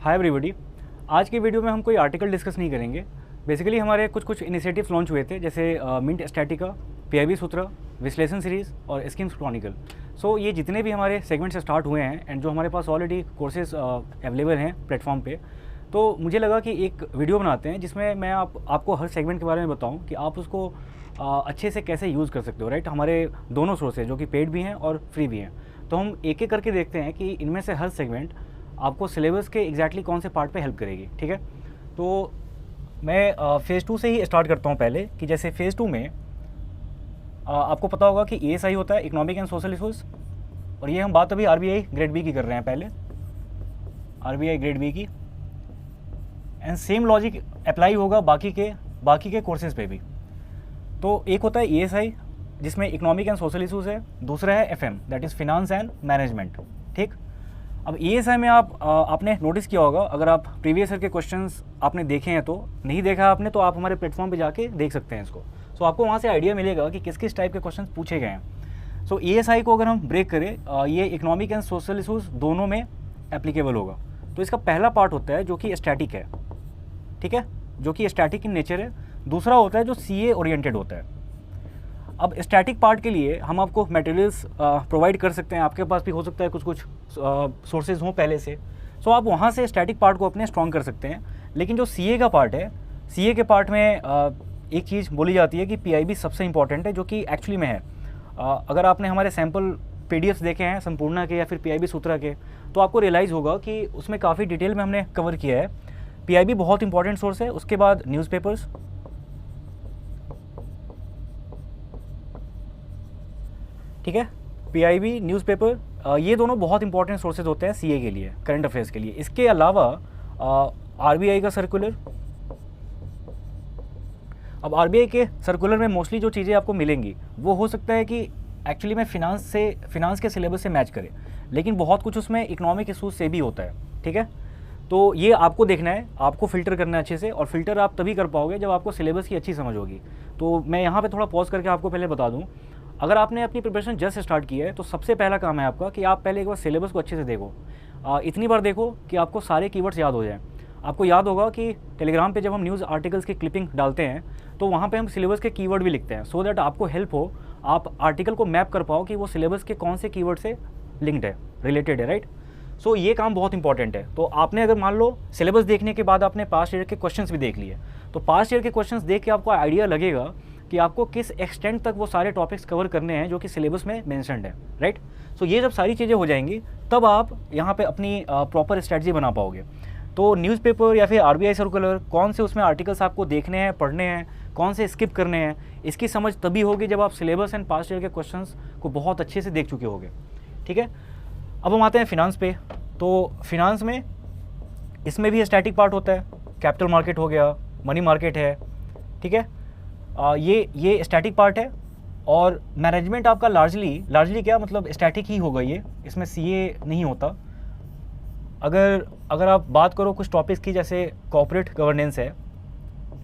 Hi everybody. आज की video में हम कोई आर्टिकल डिस्कस नहीं करेंगे। बेसिकली हमारे कुछ इनिशिएटिव्स लॉन्च हुए थे, जैसे मिंट स्टैटिका, पीआईबी सूत्रा, विश्लेषण सीरीज़ और स्कीम्स क्रॉनिकल। सो ये जितने भी हमारे सेगमेंट से स्टार्ट हुए हैं एंड जो हमारे पास ऑलरेडी कोर्सेज अवेलेबल हैं प्लेटफॉर्म पे, तो मुझे लगा कि एक वीडियो बनाते हैं जिसमें मैं आपको हर सेगमेंट के बारे में बताऊं कि आप उसको अच्छे से कैसे यूज़ कर सकते हो। राइट, हमारे दोनों सोर्स हैं जो कि पेड भी हैं और फ्री भी हैं। तो हम एक एक करके देखते हैं कि इनमें से हर सेगमेंट आपको सिलेबस के एग्जैक्टली कौन से पार्ट पे हेल्प करेगी। ठीक है, तो मैं फ़ेज़ 2 से ही स्टार्ट करता हूँ पहले। कि जैसे फ़ेज़ 2 में आपको पता होगा कि ESI होता है, इकोनॉमिक एंड सोशल इशूज़, और ये हम बात अभी RBI ग्रेड बी की कर रहे हैं। पहले RBI ग्रेड बी की, एंड सेम लॉजिक अप्लाई होगा बाकी के कोर्सेज पे भी। तो एक होता है ESI जिसमें इकोनॉमिक एंड सोशल इशूज़ है, दूसरा है FM that is finance and management. ठीक, अब ESI में आपने नोटिस किया होगा, अगर आप प्रीवियस ईयर के क्वेश्चंस आपने देखे हैं, तो नहीं देखा आपने तो आप हमारे प्लेटफॉर्म पे जाके देख सकते हैं इसको। सो आपको वहाँ से आइडिया मिलेगा कि किस किस टाइप के क्वेश्चंस पूछे गए हैं। सो ESI को अगर हम ब्रेक करें, ये इकोनॉमिक एंड सोशल इशूज़ दोनों में एप्लीकेबल होगा। तो इसका पहला पार्ट होता है जो कि स्टैटिक है, ठीक है, जो कि स्टैटिक इन नेचर है। दूसरा होता है जो CA ओरिएंटेड होता है। अब स्टैटिक पार्ट के लिए हम आपको मटेरियल्स प्रोवाइड कर सकते हैं, आपके पास भी हो सकता है कुछ सोर्सेज हों पहले से। सो आप वहाँ से स्टैटिक पार्ट को अपने स्ट्रॉन्ग कर सकते हैं। लेकिन जो CA का पार्ट है, CA के पार्ट में एक चीज़ बोली जाती है कि PIB सबसे इंपॉर्टेंट है, जो कि एक्चुअली में है। अगर आपने हमारे सैम्पल PDFs देखे हैं संपूर्णा के या फिर PIB सूत्रा के, तो आपको रियलाइज़ होगा कि उसमें काफ़ी डिटेल में हमने कवर किया है। PIB बहुत इंपॉर्टेंट सोर्स है, उसके बाद न्यूज़पेपर्स, ठीक है, PIB, न्यूज़पेपर, ये दोनों बहुत इंपॉर्टेंट सोर्सेज होते हैं CA के लिए, करंट अफेयर्स के लिए। इसके अलावा RBI का सर्कुलर। अब RBI के सर्कुलर में मोस्टली जो चीज़ें आपको मिलेंगी वो हो सकता है कि एक्चुअली में फिनांस के सिलेबस से मैच करे, लेकिन बहुत कुछ उसमें इकोनॉमिक इशूज़ से भी होता है। ठीक है, तो ये आपको देखना है, आपको फ़िल्टर करना है अच्छे से, और फिल्टर आप तभी कर पाओगे जब आपको सिलेबस की अच्छी समझ होगी। तो मैं यहाँ पे थोड़ा पॉज करके आपको पहले बता दूँ, अगर आपने अपनी प्रिपरेशन जस्ट स्टार्ट की है तो सबसे पहला काम है आपका कि आप पहले एक बार सिलेबस को अच्छे से देखो। इतनी बार देखो कि आपको सारे कीवर्ड्स याद हो जाएं। आपको याद होगा कि टेलीग्राम पे जब हम न्यूज़ आर्टिकल्स की क्लिपिंग डालते हैं तो वहाँ पे हम सिलेबस के कीवर्ड भी लिखते हैं, सो दैट आपको हेल्प हो, आप आर्टिकल को मैप कर पाओ कि वो सिलेबस के कौन से कीवर्ड से लिंक्ड है, रिलेटेड है। राइट, सो ये काम बहुत इंपॉर्टेंट है। तो आपने अगर मान लो सिलेबस देखने के बाद आपने पास्ट ईयर के क्वेश्चंस भी देख लिए, तो पास्ट ईयर के क्वेश्चंस देख के आपको आइडिया लगेगा कि आपको किस एक्सटेंट तक वो सारे टॉपिक्स कवर करने हैं जो कि सिलेबस में मेंशन्ड है। राइट, सो ये जब सारी चीज़ें हो जाएंगी तब आप यहाँ पे अपनी प्रॉपर स्ट्रैटेजी बना पाओगे। तो न्यूज़पेपर या फिर RBI सर्कुलर, कौन से उसमें आर्टिकल्स आपको देखने हैं, पढ़ने हैं, कौन से स्किप करने हैं, इसकी समझ तभी होगी जब आप सिलेबस एंड पास्ट ईयर के क्वेश्चंस को बहुत अच्छे से देख चुके होंगे। ठीक है, अब हम आते हैं फिनांस पे। तो फिनांस में इसमें भी स्टैटिक पार्ट होता है, कैपिटल मार्केट हो गया, मनी मार्केट है। ठीक है, ये स्टैटिक पार्ट है, और मैनेजमेंट आपका लार्जली क्या मतलब स्टैटिक ही होगा ये, इसमें CA नहीं होता। अगर आप बात करो कुछ टॉपिक्स की, जैसे कॉर्पोरेट गवर्नेंस है,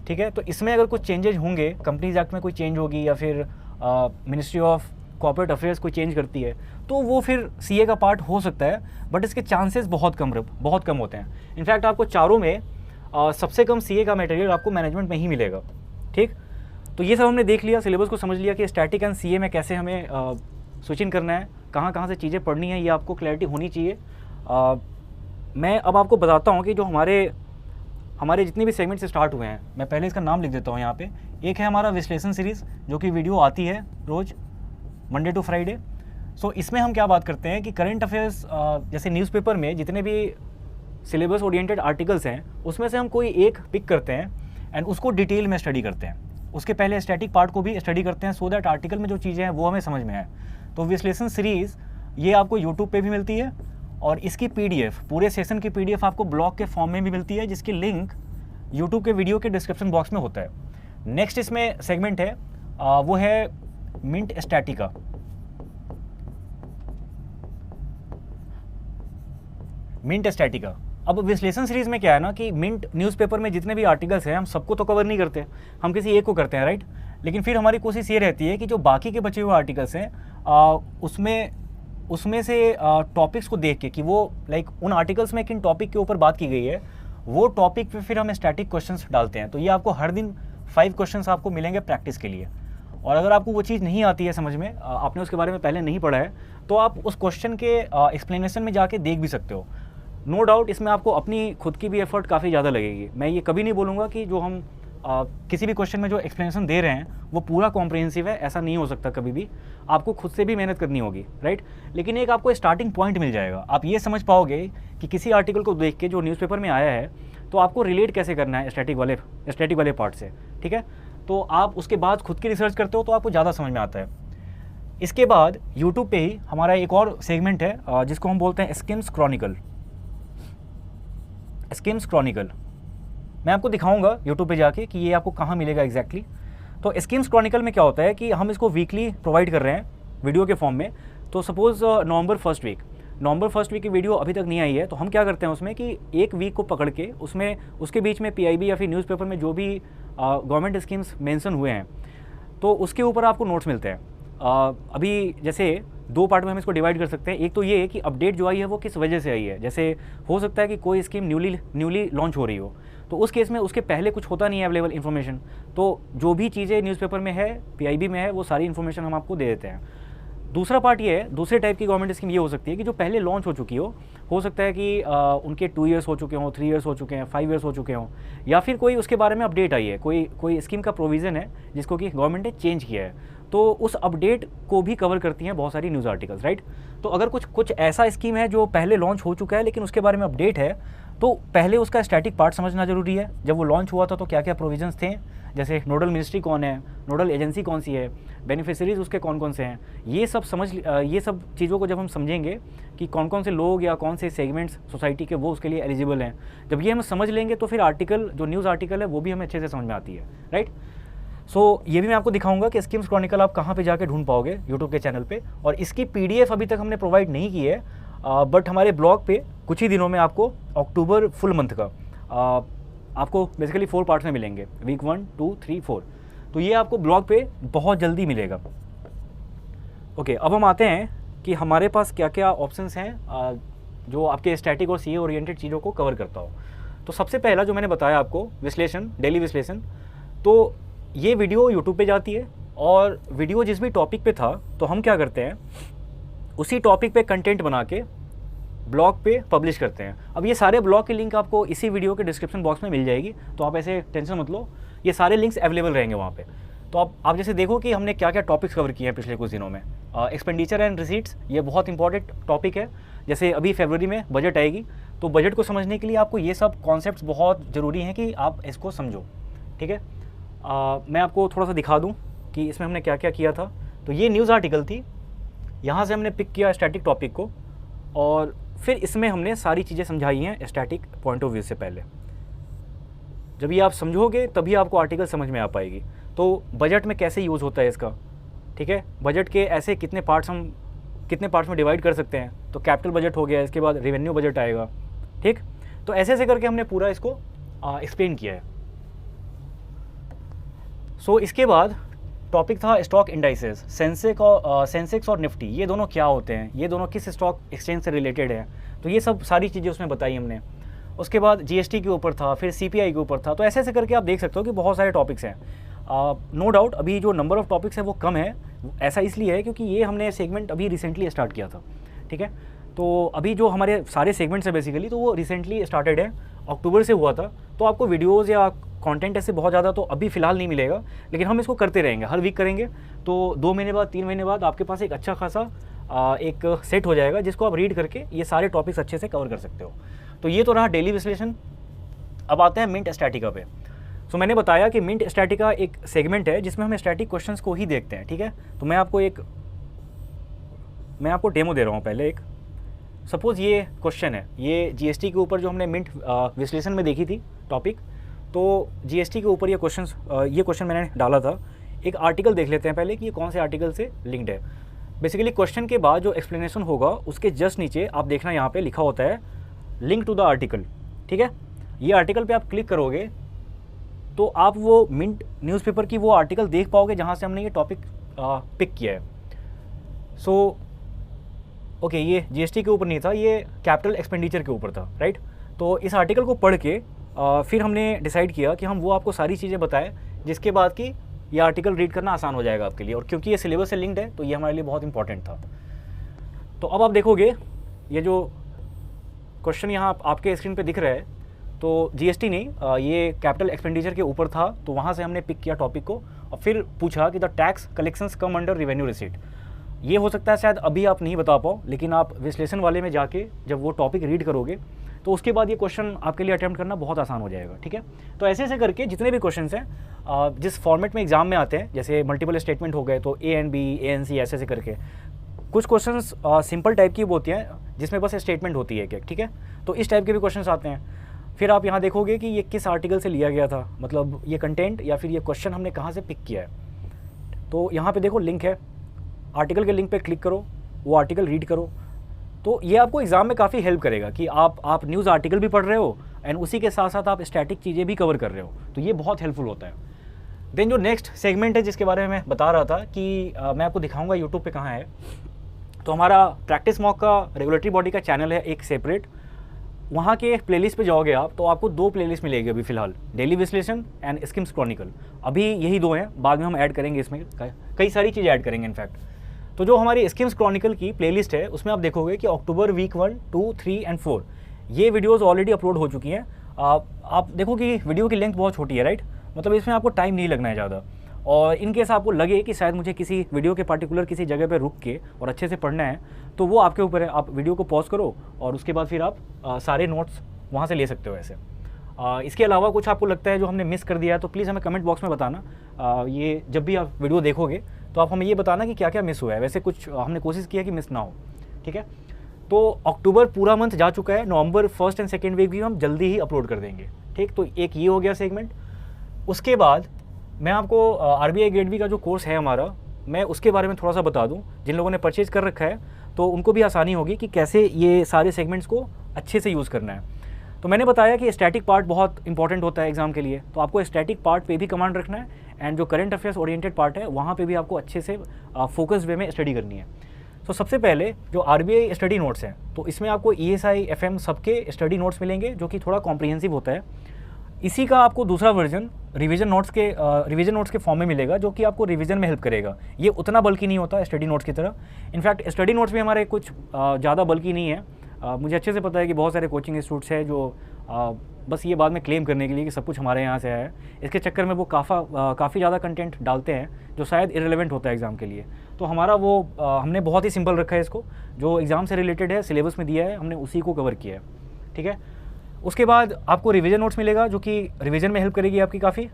ठीक है, तो इसमें अगर कुछ चेंजेज होंगे, कंपनीज एक्ट में कोई चेंज होगी या फिर मिनिस्ट्री ऑफ कॉर्पोरेट अफेयर्स कोई चेंज करती है, तो वो फिर CA का पार्ट हो सकता है, बट इसके चांसेस बहुत कम होते हैं। इनफैक्ट आपको चारों में सबसे कम CA का मटेरियल आपको मैनेजमेंट में ही मिलेगा। ठीक, तो ये सब हमने देख लिया, सिलेबस को समझ लिया कि स्टैटिक एंड CA में कैसे हमें स्विच इन करना है, कहाँ से चीज़ें पढ़नी है, ये आपको क्लैरिटी होनी चाहिए। मैं अब आपको बताता हूँ कि जो हमारे जितने भी सेगमेंट से स्टार्ट हुए हैं, मैं पहले इसका नाम लिख देता हूँ यहाँ पे। एक है हमारा विश्लेषण सीरीज़, जो कि वीडियो आती है रोज़ मंडे टू फ्राइडे। सो इसमें हम क्या बात करते हैं कि करंट अफेयर्स, जैसे न्यूज़पेपर में जितने भी सिलेबस ओरिएंटेड आर्टिकल्स हैं, उसमें से हम कोई एक पिक करते हैं एंड उसको डिटेल में स्टडी करते हैं। उसके पहले स्टैटिक पार्ट को भी स्टडी करते हैं, सो दैट आर्टिकल में जो चीज़ें हैं वो हमें समझ में आए। तो विश्लेषण सीरीज़ ये आपको यूट्यूब पे भी मिलती है, और इसकी PDF, पूरे सेशन की PDF आपको ब्लॉग के फॉर्म में भी मिलती है, जिसकी लिंक यूट्यूब के वीडियो के डिस्क्रिप्शन बॉक्स में होता है। नेक्स्ट इसमें सेगमेंट है, वो है मिंट स्टैटिका। मिंट स्टैटिका। अब विश्लेषण सीरीज़ में क्या है ना कि मिंट न्यूज़पेपर में जितने भी आर्टिकल्स हैं, हम सबको तो कवर नहीं करते, हम किसी एक को करते हैं। राइट, लेकिन फिर हमारी कोशिश ये रहती है कि जो बाकी के बचे हुए आर्टिकल्स हैं उसमें उसमें से टॉपिक्स को देख के कि वो लाइक उन आर्टिकल्स में किन टॉपिक के ऊपर बात की गई है, वो टॉपिक पे फिर हम स्टैटिक क्वेश्चंस डालते हैं। तो ये आपको हर दिन 5 क्वेश्चंस आपको मिलेंगे प्रैक्टिस के लिए। और अगर आपको वो चीज़ नहीं आती है समझ में, आपने उसके बारे में पहले नहीं पढ़ा है, तो आप उस क्वेश्चन के एक्सप्लेनेशन में जाके देख भी सकते हो। नो डाउट इसमें आपको अपनी खुद की भी एफर्ट काफ़ी ज़्यादा लगेगी। मैं ये कभी नहीं बोलूँगा कि जो हम किसी भी क्वेश्चन में जो एक्सप्लेनेशन दे रहे हैं वो पूरा कॉम्प्रिहेंसिव है, ऐसा नहीं हो सकता कभी भी। आपको खुद से भी मेहनत करनी होगी, राइट। लेकिन एक आपको स्टार्टिंग पॉइंट मिल जाएगा, आप ये समझ पाओगे कि किसी आर्टिकल को देख के जो न्यूज़पेपर में आया है तो आपको रिलेट कैसे करना है स्टैटिक वाले पार्ट से, ठीक है। तो आप उसके बाद खुद की रिसर्च करते हो तो आपको ज़्यादा समझ में आता है। इसके बाद यूट्यूब पे ही हमारा एक और सेगमेंट है जिसको हम बोलते हैं स्किम्स क्रॉनिकल। मैं आपको दिखाऊंगा यूट्यूब पे जाके कि ये आपको कहाँ मिलेगा एग्जैक्टली। तो स्किम्स क्रॉनिकल में क्या होता है कि हम इसको वीकली प्रोवाइड कर रहे हैं वीडियो के फॉर्म में। तो सपोज़ नवंबर फर्स्ट वीक की वीडियो अभी तक नहीं आई है, तो हम क्या करते हैं उसमें कि एक वीक को पकड़ के उसमें उसके बीच में पीआईबी या फिर न्यूज़पेपर में जो भी गवर्नमेंट स्कीम्स मेंशन हुए हैं तो उसके ऊपर आपको नोट्स मिलते हैं। अभी जैसे 2 पार्ट में हम इसको डिवाइड कर सकते हैं। एक तो ये है कि अपडेट जो आई है वो किस वजह से आई है। जैसे हो सकता है कि कोई स्कीम न्यूली लॉन्च हो रही हो, तो उस केस में उसके पहले कुछ होता नहीं है अवेलेबल इन्फॉर्मेशन, तो जो भी चीज़ें न्यूज़पेपर में है, पीआईबी में है, वो सारी इन्फॉर्मेशन हम आपको दे देते हैं। दूसरा पार्ट ये है, दूसरे टाइप की गवर्नमेंट स्कीम ये हो सकती है कि जो पहले लॉन्च हो चुकी हो सकता है कि उनके 2 ईयर्स हो चुके हों, 3 ईयर्स हो चुके हैं, 5 ईयर्स हो चुके हों, या फिर कोई उसके बारे में अपडेट आई है, कोई स्कीम का प्रोविज़न है जिसको कि गवर्नमेंट ने चेंज किया है, तो उस अपडेट को भी कवर करती हैं बहुत सारी न्यूज़ आर्टिकल्स, राइट। तो अगर कुछ ऐसा स्कीम है जो पहले लॉन्च हो चुका है लेकिन उसके बारे में अपडेट है, तो पहले उसका स्टैटिक पार्ट समझना जरूरी है। जब वो लॉन्च हुआ था तो क्या क्या प्रोविजंस थे, जैसे नोडल मिनिस्ट्री कौन है, नोडल एजेंसी कौन सी है, बेनिफिशरीज उसके कौन कौन से हैं, ये सब चीज़ों को जब हम समझेंगे कि कौन कौन से लोग या कौन से सेगमेंट्स सोसाइटी के वो उसके लिए एलिजिबल हैं, जब ये हम समझ लेंगे तो फिर आर्टिकल जो न्यूज़ आर्टिकल है वो भी हमें अच्छे से समझ में आती है, राइट। सो ये भी मैं आपको दिखाऊंगा कि स्कीम्स क्रॉनिकल आप कहाँ पे जाके ढूंढ पाओगे यूट्यूब के चैनल पे। और इसकी पीडीएफ अभी तक हमने प्रोवाइड नहीं की है, बट हमारे ब्लॉग पे कुछ ही दिनों में आपको अक्टूबर फुल मंथ का आपको बेसिकली 4 पार्ट्स में मिलेंगे, वीक 1, 2, 3, 4। तो ये आपको ब्लॉग पे बहुत जल्दी मिलेगा। ओके, अब हम आते हैं कि हमारे पास क्या क्या ऑप्शंस हैं जो आपके स्टैटिक और सीए ओरिएंटेड चीज़ों को कवर करता हो। तो सबसे पहला जो मैंने बताया आपको, विश्लेषण, डेली विश्लेषण, तो ये वीडियो यूट्यूब पे जाती है और वीडियो जिस भी टॉपिक पे था तो हम क्या करते हैं उसी टॉपिक पे कंटेंट बना के ब्लॉग पे पब्लिश करते हैं। अब ये सारे ब्लॉग की लिंक आपको इसी वीडियो के डिस्क्रिप्शन बॉक्स में मिल जाएगी, तो आप ऐसे टेंशन मत लो, ये सारे लिंक्स अवेलेबल रहेंगे वहाँ पे। तो आप जैसे देखो कि हमने क्या क्या टॉपिक्स कवर किए हैं पिछले कुछ दिनों में। एक्सपेंडिचर एंड रिसीट्स, ये बहुत इंपॉर्टेंट टॉपिक है। जैसे अभी फरवरी में बजट आएगी, तो बजट को समझने के लिए आपको ये सब कॉन्सेप्ट्स बहुत ज़रूरी हैं कि आप इसको समझो, ठीक है। मैं आपको थोड़ा सा दिखा दूँ कि इसमें हमने क्या क्या किया था। तो ये न्यूज़ आर्टिकल थी, यहाँ से हमने पिक किया स्टैटिक टॉपिक को और फिर इसमें हमने सारी चीज़ें समझाई हैं स्टैटिक पॉइंट ऑफ व्यू से पहले। जब ये आप समझोगे तभी आपको आर्टिकल समझ में आ पाएगी। तो बजट में कैसे यूज़ होता है इसका, ठीक है, बजट के ऐसे कितने पार्ट्स में डिवाइड कर सकते हैं। तो कैपिटल बजट हो गया, इसके बाद रेवेन्यू बजट आएगा, ठीक। तो ऐसे ऐसे करके हमने पूरा इसको एक्सप्लेन किया है। सो इसके बाद टॉपिक था स्टॉक इंडाइसेस, सेंसेक्स और निफ्टी, ये दोनों क्या होते हैं, ये दोनों किस स्टॉक एक्सचेंज से रिलेटेड हैं, तो ये सब सारी चीज़ें उसमें बताई हमने। उसके बाद जीएसटी के ऊपर था, फिर सीपीआई के ऊपर था। तो ऐसे ऐसे करके आप देख सकते हो कि बहुत सारे टॉपिक्स हैं। नो डाउट अभी जो नंबर ऑफ़ टॉपिक्स है वो कम है, ऐसा इसलिए है क्योंकि ये हमने सेगमेंट अभी रिसेंटली स्टार्ट किया था, ठीक है। तो अभी जो हमारे सारे सेगमेंट्स हैं बेसिकली तो वो रिसेंटली स्टार्टेड है, अक्टूबर से हुआ था। तो आपको वीडियोज़ या कंटेंट ऐसे बहुत ज़्यादा तो अभी फ़िलहाल नहीं मिलेगा, लेकिन हम इसको करते रहेंगे, हर वीक करेंगे। तो 2 महीने बाद, 3 महीने बाद आपके पास एक अच्छा खासा एक सेट हो जाएगा जिसको आप रीड करके ये सारे टॉपिक्स अच्छे से कवर कर सकते हो। तो ये तो रहा डेली विश्लेषण। अब आते हैं मिंट स्टैटिका पे। सो मैंने बताया कि मिंट स्टैटिका एक सेगमेंट है जिसमें हम स्टैटिक क्वेश्चंस को ही देखते हैं, ठीक है। तो मैं आपको डेमो दे रहा हूँ पहले। एक सपोज़ ये क्वेश्चन है, ये जीएसटी के ऊपर जो हमने मिंट विश्लेषण में देखी थी टॉपिक, तो जीएसटी के ऊपर ये क्वेश्चन मैंने डाला था। एक आर्टिकल देख लेते हैं पहले कि ये कौन से आर्टिकल से लिंक्ड है। बेसिकली क्वेश्चन के बाद जो एक्सप्लेनेशन होगा उसके जस्ट नीचे आप देखना यहाँ पे लिखा होता है लिंक टू द आर्टिकल, ठीक है। ये आर्टिकल पे आप क्लिक करोगे तो आप वो मिंट न्यूज़पेपर की वो आर्टिकल देख पाओगे जहाँ से हमने ये टॉपिक पिक किया है। सो ओके ये जीएसटी के ऊपर नहीं था, ये कैपिटल एक्सपेंडिचर के ऊपर था, राइट। तो इस आर्टिकल को पढ़ के फिर हमने डिसाइड किया कि हम वो आपको सारी चीज़ें बताएं जिसके बाद कि ये आर्टिकल रीड करना आसान हो जाएगा आपके लिए, और क्योंकि ये सिलेबस से लिंक्ड है तो ये हमारे लिए बहुत इंपॉर्टेंट था। तो अब आप देखोगे ये जो क्वेश्चन यहाँ आपके स्क्रीन पे दिख रहा है, तो जीएसटी नहीं, ये कैपिटल एक्सपेंडिचर के ऊपर था, तो वहाँ से हमने पिक किया टॉपिक को और फिर पूछा कि the tax collections come under revenue receipt. ये हो सकता है शायद अभी आप नहीं बता पाओ, लेकिन आप विश्लेषण वाले में जाके जब वो टॉपिक रीड करोगे तो उसके बाद ये क्वेश्चन आपके लिए अटैम्प्ट करना बहुत आसान हो जाएगा, ठीक है। तो ऐसे ऐसे करके जितने भी क्वेश्चन हैं जिस फॉर्मेट में एग्जाम में आते हैं, जैसे मल्टीपल स्टेटमेंट हो गए तो A and B, A and C, ऐसे ऐसे करके कुछ क्वेश्चंस सिंपल टाइप की होती हैं जिसमें बस स्टेटमेंट होती है, ठीक है। तो इस टाइप के भी क्वेश्चंस आते हैं। फिर आप यहाँ देखोगे कि ये किस आर्टिकल से लिया गया था, मतलब ये कंटेंट या फिर ये क्वेश्चन हमने कहाँ से पिक किया है। तो यहाँ पे देखो लिंक है, आर्टिकल के लिंक पे क्लिक करो, वो आर्टिकल रीड करो। तो ये आपको एग्ज़ाम में काफ़ी हेल्प करेगा कि आप न्यूज़ आर्टिकल भी पढ़ रहे हो एंड उसी के साथ साथ आप स्टैटिक चीज़ें भी कवर कर रहे हो, तो ये बहुत हेल्पफुल होता है। देन जो नेक्स्ट सेगमेंट है जिसके बारे में मैं बता रहा था कि मैं आपको दिखाऊंगा यूट्यूब पे कहाँ है। तो हमारा प्रैक्टिस मॉक का रेगुलेटरी बॉडी का चैनल है एक सेपरेट, वहाँ के प्लेलिस्ट पे जाओगे आप तो आपको 2 प्लेलिस्ट मिलेगी अभी फ़िलहाल, डेली विश्लेषण एंड स्किम्स क्रॉनिकल। अभी यही 2 हैं, बाद में हम ऐड करेंगे, इसमें कई सारी चीज़ें ऐड करेंगे इनफैक्ट। तो जो हमारी स्किम्स क्रॉनिकल की प्लेलिस्ट है उसमें आप देखोगे कि अक्टूबर वीक 1, 2, 3 एंड 4 ये वीडियोज़ ऑलरेडी अपलोड हो चुकी हैं। आप देखो कि वीडियो की लेंथ बहुत छोटी है, राइट, मतलब इसमें आपको टाइम नहीं लगना है ज़्यादा। और इन केस आपको लगे कि शायद मुझे किसी वीडियो के पार्टिकुलर किसी जगह पे रुक के और अच्छे से पढ़ना है, तो वो आपके ऊपर है, आप वीडियो को पॉज करो और उसके बाद फिर आप सारे नोट्स वहाँ से ले सकते हो ऐसे। इसके अलावा कुछ आपको लगता है जो हमने मिस कर दिया है तो प्लीज़ हमें कमेंट बॉक्स में बताना। ये जब भी आप वीडियो देखोगे तो आप हमें ये बताना कि क्या क्या मिस हुआ है। वैसे कुछ हमने कोशिश की है कि मिस ना हो, ठीक है। तो अक्टूबर पूरा मंथ जा चुका है, नवंबर 1st एंड 2nd वीक भी हम जल्दी ही अपलोड कर देंगे, ठीक। तो एक ये हो गया सेगमेंट। उसके बाद मैं आपको RBI ग्रेड बी का जो कोर्स है हमारा, मैं उसके बारे में थोड़ा सा बता दूं। जिन लोगों ने परचेज़ कर रखा है तो उनको भी आसानी होगी कि कैसे ये सारे सेगमेंट्स को अच्छे से यूज़ करना है। तो मैंने बताया कि स्टैटिक पार्ट बहुत इंपॉर्टेंट होता है एग्जाम के लिए, तो आपको स्टैटिक पार्ट पे भी कमांड रखना है एंड जो करंट अफेयर्स ओरिएंटेड पार्ट है वहाँ पे भी आपको अच्छे से फोकस वे में स्टडी करनी है। तो सबसे पहले जो RBI स्टडी नोट्स हैं, तो इसमें आपको ESI, FM सबके स्टडी नोट्स मिलेंगे जो कि थोड़ा कॉम्प्रिहेंसिव होता है। इसी का आपको दूसरा वर्जन रिवीजन नोट्स के फॉर्म में मिलेगा जो कि आपको रिवीजन में हेल्प करेगा। ये उतना बल्कि नहीं होता स्टडी नोट्स की तरह। इनफैक्ट स्टडी नोट्स भी हमारे कुछ ज़्यादा बल्कि नहीं है। मुझे अच्छे से पता है कि बहुत सारे कोचिंग इंस्टीट्यूट्स हैं जो बस ये बाद में क्लेम करने के लिए कि सब कुछ हमारे यहाँ से आया है, इसके चक्कर में वो काफ़ी ज़्यादा कंटेंट डालते हैं जो शायद इरेलेवेंट होता है एग्ज़ाम के लिए। तो हमारा वो हमने बहुत ही सिंपल रखा है इसको, जो एग्ज़ाम से रिलेटेड है, सिलेबस में दिया है, हमने उसी को कवर किया है, ठीक है। उसके बाद आपको रिवीजन नोट्स मिलेगा जो कि रिवीजन में हेल्प करेगी आपकी काफ़ी।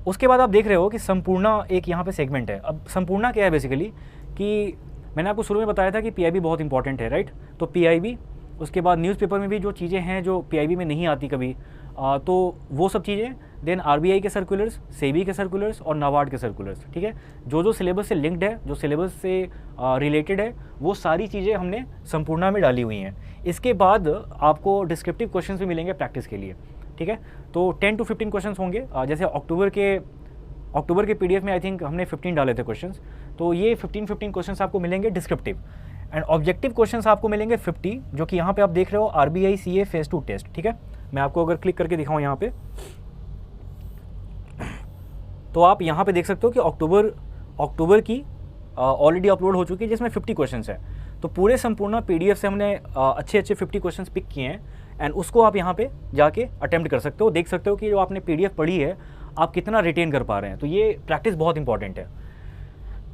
उसके बाद आप देख रहे हो कि संपूर्णा एक यहाँ पे सेगमेंट है। अब संपूर्णा क्या है बेसिकली, कि मैंने आपको शुरू में बताया था कि PIB बहुत इंपॉर्टेंट है, राइट। तो PIB, उसके बाद न्यूज़पेपर में भी जो चीज़ें हैं जो PIB में नहीं आती कभी, तो वो सब चीज़ें, देन RBI के सर्कुलर्स, सेबी के सर्कुलर्स और नाबार्ड के सर्कुलर्स, ठीक है। जो सिलेबस से लिंक्ड है, जो सिलेबस से रिलेटेड है, वो सारी चीज़ें हमने संपूर्णा में डाली हुई हैं। इसके बाद आपको डिस्क्रिप्टिव क्वेश्चंस भी मिलेंगे प्रैक्टिस के लिए, ठीक है। तो 10 to 15 क्वेश्चंस होंगे। जैसे अक्टूबर के PDF में आई थिंक हमने 15 डाले थे क्वेश्चंस, तो ये 15 क्वेश्चंस आपको मिलेंगे डिस्क्रिप्टिव। एंड ऑब्जेक्टिव क्वेश्चंस आपको मिलेंगे 50, जो कि यहाँ पे आप देख रहे हो RBI CA फेज़ 2 टेस्ट, ठीक है। मैं आपको अगर क्लिक करके दिखाऊँ यहाँ पे, तो आप यहाँ पे देख सकते हो कि अक्टूबर की ऑलरेडी अपलोड हो चुकी है जिसमें 50 क्वेश्चंस हैं। तो पूरे संपूर्ण PDF से हमने अच्छे 50 क्वेश्चंस पिक किए हैं एंड उसको आप यहाँ पे जाके अटेम्प्ट कर सकते हो, देख सकते हो कि जो आपने PDF पढ़ी है आप कितना रिटेन कर पा रहे हैं। तो ये प्रैक्टिस बहुत इंपॉर्टेंट है।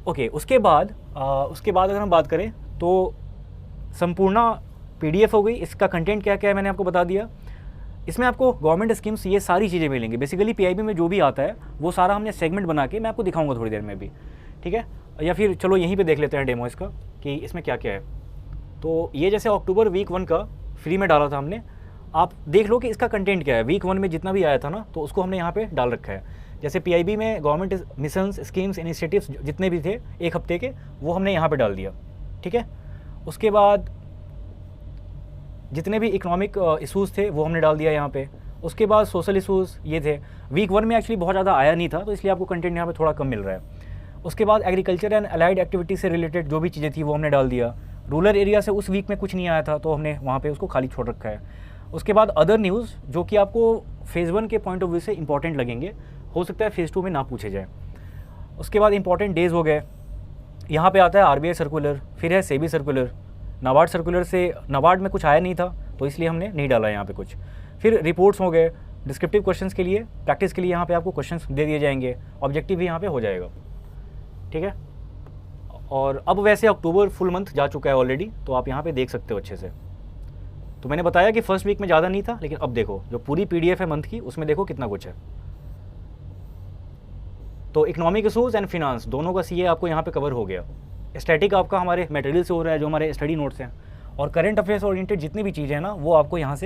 ओके, उसके बाद अगर हम बात करें तो संपूर्ण PDF हो गई। इसका कंटेंट क्या क्या है मैंने आपको बता दिया। इसमें आपको गवर्नमेंट स्कीम्स ये सारी चीज़ें मिलेंगी। बेसिकली PIB में जो भी आता है वो सारा हमने सेगमेंट बना के मैं आपको दिखाऊंगा थोड़ी देर में भी, ठीक है। या फिर चलो यहीं पे देख लेते हैं डेमो इसका कि इसमें क्या क्या है। तो ये जैसे अक्टूबर वीक 1 का फ्री में डाला था हमने, आप देख लो कि इसका कंटेंट क्या है। वीक 1 में जितना भी आया था ना, तो उसको हमने यहाँ पे डाल रखा है। जैसे PIB में गवर्नमेंट मिशंस, स्कीम्स, इनिशिएटिव्स जितने भी थे एक हफ्ते के, वो हमने यहाँ पे डाल दिया, ठीक है। उसके बाद जितने भी इकोनॉमिक इशूज़ थे वो हमने डाल दिया यहाँ पे। उसके बाद सोशल इशूज़ ये थे। वीक 1 में एक्चुअली बहुत ज़्यादा आया नहीं था, तो इसलिए आपको कंटेंट यहाँ पे थोड़ा कम मिल रहा है। उसके बाद एग्रीकल्चर एंड अलाइड एक्टिविटी से रिलेटेड जो भी चीज़ें थी वो हमने डाल दिया। रूरल एरिया से उस वीक में कुछ नहीं आया था तो हमने वहाँ पे उसको खाली छोड़ रखा है। उसके बाद अदर न्यूज़ जो कि आपको फेज़ 1 के पॉइंट ऑफ व्यू से इंपॉर्टेंट लगेंगे, हो सकता है फेज़ 2 में ना पूछे जाए। उसके बाद इंपॉर्टेंट डेज़ हो गए, यहाँ पे आता है आरबीआई सर्कुलर, फिर है सेबी सर्कुलर, नाबार्ड सर्कुलर से नाबार्ड में कुछ आया नहीं था तो इसलिए हमने नहीं डाला यहाँ पे कुछ। फिर रिपोर्ट्स हो गए, डिस्क्रिप्टिव क्वेश्चंस के लिए प्रैक्टिस के लिए यहाँ पे आपको क्वेश्चंस दे दिए जाएंगे, ऑब्जेक्टिव भी यहाँ पे हो जाएगा, ठीक है। और अब वैसे अक्टूबर फुल मंथ जा चुका है ऑलरेडी, तो आप यहाँ पे देख सकते हो अच्छे से। तो मैंने बताया कि फर्स्ट वीक में ज़्यादा नहीं था, लेकिन अब देखो जो पूरी पीडीएफ है मंथ की उसमें देखो कितना कुछ है। तो इकोनॉमिक इशूज़ एंड फिनांस दोनों का सीए आपको यहाँ पे कवर हो गया। स्टैटिक आपका हमारे मटेरियल से हो रहा है, जो हमारे स्टडी नोट्स हैं, और करंट अफेयर्स ओरिएंटेड जितनी भी चीज़ें हैं ना वो आपको यहाँ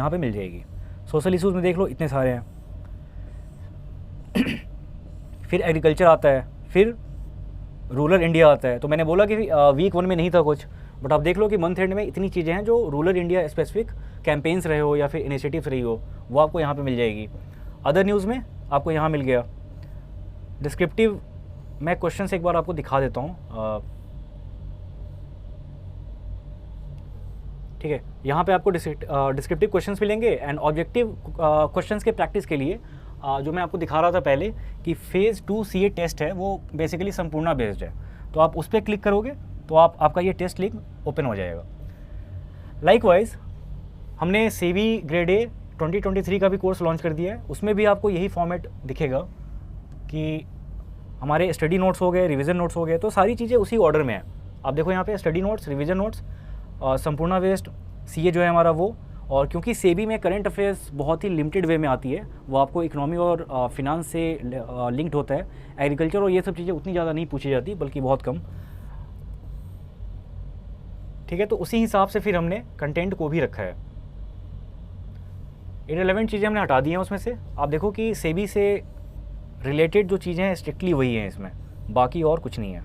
पे मिल जाएगी। सोशल इशूज़ में देख लो इतने सारे हैं। फिर एग्रीकल्चर आता है, फिर रूरल इंडिया आता है। तो मैंने बोला कि वीक 1 में नहीं था कुछ, बट आप देख लो कि मंथ एंड में इतनी चीज़ें हैं जो रूरल इंडिया स्पेसिफिक कैंपेन्स रहे हो या फिर इनिशिएटिव्स रही हो, वो आपको यहाँ पे मिल जाएगी। अदर न्यूज़ में आपको यहाँ मिल गया। डिस्क्रिप्टिव मैं क्वेश्चन एक बार आपको दिखा देता हूँ, ठीक है। यहाँ पे आपको डिस्क्रिप्टिव क्वेश्चंस मिलेंगे एंड ऑब्जेक्टिव क्वेश्चंस के प्रैक्टिस के लिए जो मैं आपको दिखा रहा था पहले कि फेज़ 2 सीए टेस्ट है, वो बेसिकली संपूर्णा बेस्ड है। तो आप उस पर क्लिक करोगे तो आपका ये टेस्ट लिंक ओपन हो जाएगा। लाइकवाइज हमने सेबी ग्रेड ए 2023 का भी कोर्स लॉन्च कर दिया है, उसमें भी आपको यही फॉर्मेट दिखेगा कि हमारे स्टडी नोट्स हो गए, रिवीजन नोट्स हो गए, तो सारी चीज़ें उसी ऑर्डर में है। आप देखो यहाँ पे study notes, revision notes, Sampurna based CA जो है हमारा वो। और क्योंकि सेबी में करंट अफेयर्स बहुत ही लिमिटेड वे में आती है, वो आपको इकोनॉमी और फिनांस से लिंक्ड होता है। एग्रीकल्चर और ये सब चीज़ें उतनी ज़्यादा नहीं पूछी जाती, बल्कि बहुत कम, ठीक है। तो उसी हिसाब से फिर हमने कंटेंट को भी रखा है। इररिलेवेंट चीज़ें हमने हटा दी हैं उसमें से। आप देखो कि सेबी से रिलेटेड जो चीज़ें हैं स्ट्रिक्टली वही हैं इसमें, बाकी और कुछ नहीं है,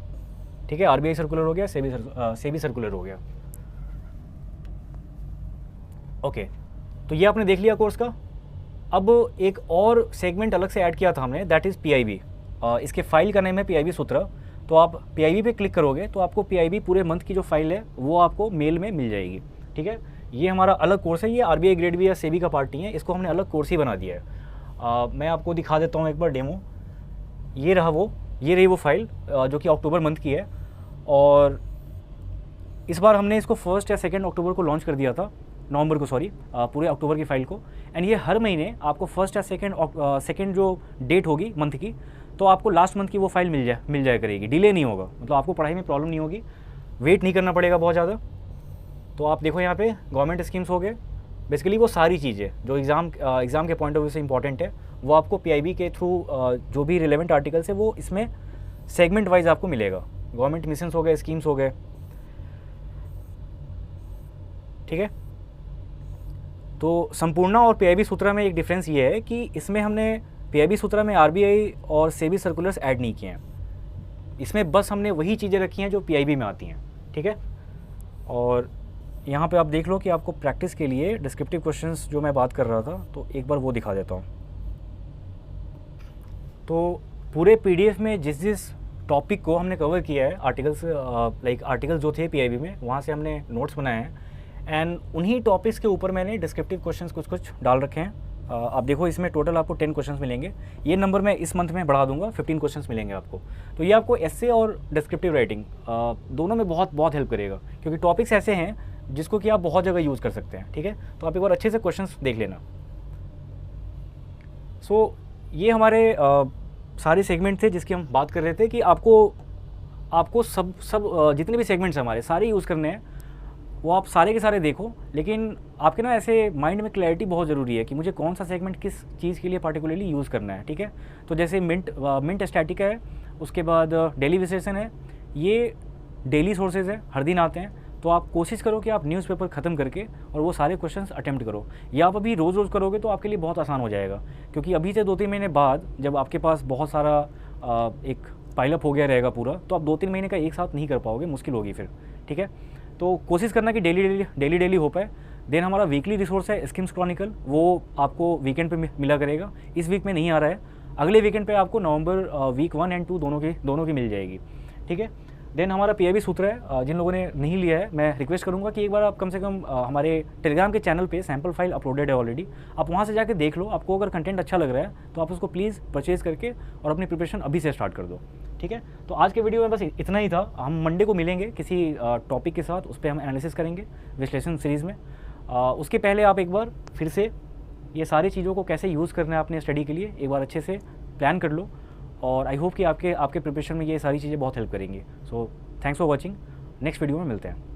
ठीक है। आरबीआई सर्कुलर हो गया, सेबी सर्कुलर हो गया, ओके। तो ये आपने देख लिया कोर्स का। अब एक और सेगमेंट अलग से ऐड किया था हमने, दैट इज़ पीआईबी। इसके फाइल का नेम है पीआईबी सूत्र। तो आप पीआईबी पे क्लिक करोगे तो आपको पीआईबी पूरे मंथ की जो फाइल है वो आपको मेल में मिल जाएगी, ठीक है। ये हमारा अलग कोर्स है, ये आरबीआई ग्रेड बी या सेबी का पार्ट नहीं है, इसको हमने अलग कोर्स ही बना दिया है। मैं आपको दिखा देता हूँ एक बार डेमो। ये रही वो फाइल जो कि अक्टूबर मंथ की है, और इस बार हमने इसको 1 या 2 अक्टूबर को लॉन्च कर दिया था, नवंबर को, सॉरी, पूरे अक्टूबर की फ़ाइल को। एंड ये हर महीने आपको 1 या 2 जो डेट होगी मंथ की, तो आपको लास्ट मंथ की वो फाइल मिल जाया करेगी, डिले नहीं होगा, मतलब आपको पढ़ाई में प्रॉब्लम नहीं होगी, वेट नहीं करना पड़ेगा बहुत ज़्यादा। तो आप देखो यहाँ पे गवर्नमेंट स्कीम्स हो गए, बेसिकली वो सारी चीज़ें जो एग्ज़ाम के पॉइंट ऑफ व्यू से इंपॉर्टेंट है, वो आपको पीआईबी के थ्रू जो भी रिलेवेंट आर्टिकल्स है वो इसमें सेगमेंट वाइज आपको मिलेगा। गवर्नमेंट मिशंस हो गए, स्कीम्स हो गए, ठीक है। तो संपूर्णा और पीआईबी सूत्रा में एक डिफरेंस ये है कि इसमें हमने पीआईबी सूत्रा में आरबीआई और सेबी सर्कुलर्स ऐड नहीं किए हैं, इसमें बस हमने वही चीज़ें रखी हैं जो पीआईबी में आती हैं, ठीक है। और यहाँ पे आप देख लो कि आपको प्रैक्टिस के लिए डिस्क्रिप्टिव क्वेश्चंस जो मैं बात कर रहा था, तो एक बार वो दिखा देता हूँ। तो पूरे पीडीएफ में जिस टॉपिक को हमने कवर किया है, आर्टिकल्स जो थे पीआईबी में, वहाँ से हमने नोट्स बनाए हैं एंड उन्हीं टॉपिक्स के ऊपर मैंने डिस्क्रिप्टिव क्वेश्चंस कुछ डाल रखे हैं। आप देखो इसमें टोटल आपको 10 क्वेश्चंस मिलेंगे। ये नंबर मैं इस मंथ में बढ़ा दूंगा, 15 क्वेश्चंस मिलेंगे आपको। तो ये आपको एस्से और डिस्क्रिप्टिव राइटिंग दोनों में बहुत हेल्प करेगा, क्योंकि टॉपिक्स ऐसे हैं जिसको कि आप बहुत जगह यूज़ कर सकते हैं, ठीक है। तो आप एक बार अच्छे से क्वेश्चंस देख लेना। सो ये हमारे सारे सेगमेंट थे जिसकी हम बात कर रहे थे कि आपको सब जितने भी सेगमेंट्स हैं हमारे सारे यूज़ करने हैं, वो आप सारे के सारे देखो। लेकिन आपके ना ऐसे माइंड में क्लैरिटी बहुत ज़रूरी है कि मुझे कौन सा सेगमेंट किस चीज़ के लिए पार्टिकुलरली यूज़ करना है, ठीक है। तो जैसे मिंट स्टैटिका है, उसके बाद डेली विश्लेषण है, ये डेली सोर्सेज है, हर दिन आते हैं। तो आप कोशिश करो कि आप न्यूज़पेपर ख़त्म करके और वो सारे क्वेश्चंस अटेम्प्ट करो, या आप अभी रोज़ करोगे तो आपके लिए बहुत आसान हो जाएगा, क्योंकि अभी से 2-3 महीने बाद जब आपके पास बहुत सारा एक पाइलअप हो गया रहेगा पूरा, तो आप 2-3 महीने का एक साथ नहीं कर पाओगे, मुश्किल होगी फिर, ठीक है। तो कोशिश करना कि डेली हो पाए। देन हमारा वीकली रिसोर्स है स्कीम्स क्रॉनिकल, वो आपको वीकेंड पे मिला करेगा। इस वीक में नहीं आ रहा है, अगले वीकेंड पे आपको नवंबर वीक 1 और 2 दोनों की मिल जाएगी, ठीक है। देन हमारा पीआईबी सूत्र है, जिन लोगों ने नहीं लिया है मैं रिक्वेस्ट करूँगा कि एक बार आप कम से कम हमारे टेलीग्राम के चैनल पे सैम्पल फाइल अपलोडेड है ऑलरेडी, आप वहाँ से जाके देख लो। आपको अगर कंटेंट अच्छा लग रहा है तो आप उसको प्लीज़ परचेज़ करके और अपनी प्रिपरेशन अभी से स्टार्ट कर दो, ठीक है। तो आज के वीडियो में बस इतना ही था। हम मंडे को मिलेंगे किसी टॉपिक के साथ, उस पर हम एनालिसिस करेंगे विश्लेषण सीरीज़ में। उसके पहले आप एक बार फिर से ये सारी चीज़ों को कैसे यूज़ करना है अपने स्टडी के लिए एक बार अच्छे से प्लान कर लो, और आई होप कि आपके प्रिपरेशन में ये सारी चीज़ें बहुत हेल्प करेंगी। So thanks for watching, next video में मिलते हैं।